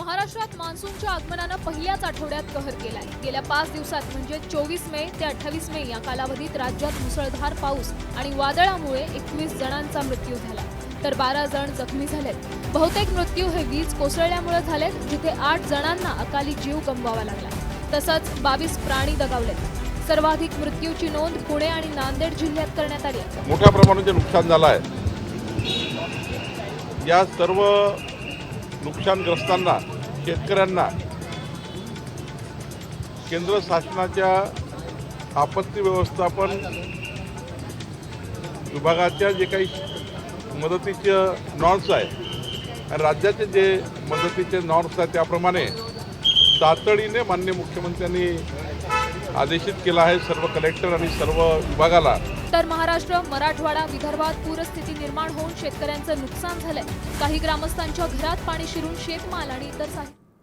महाराष्ट्रात मान्सूनच्या आगमनानं पहिल्याच आठवड्यात कहर केलाय। गेल्या 5 दिवसात म्हणजे 24 मे ते 28 मे या कालावधीत राज्यात मुसळधार पाऊस आणि वादळामुळे 21 जणांचा मृत्यू झाला, तर 12 जण जखमी झालेत। बहुतेक मृत्यू हे वीज कोसळल्यामुळे झालेत, जिथे 8 जणांना अकाली जीव गमवावा लागला, तसंच 22 प्राणी दगावलेत। सर्वाधिक मृत्यूची नोंद पुणे आणि नांदेड जिल्ह्यात करण्यात आली आहे। मोठ्या प्रमाणात नुकसान झालं आहे। या सर्व नुकसानग्रस्तांना, शेतकऱ्यांना केंद्र शासनाच्या आपत्ती व्यवस्थापन विभागाच्या जे काही मदतीचे नॉर्म्स आहेत आणि राज्याचे जे मदतीचे नॉर्म्स आहेत त्याप्रमाणे तातडीने माननीय मुख्यमंत्र्यांनी आदेशित केला आहे सर्व कलेक्टर आणि सर्व विभागाला। तर महाराष्ट्र, मराठवाडा, विदर्भात पूरस्थिती निर्माण होऊन शेतकऱ्यांचं नुकसान झालंय। काही ग्रामस्थांच्या घरात पाणी शिरून शेतमाल आणि इतर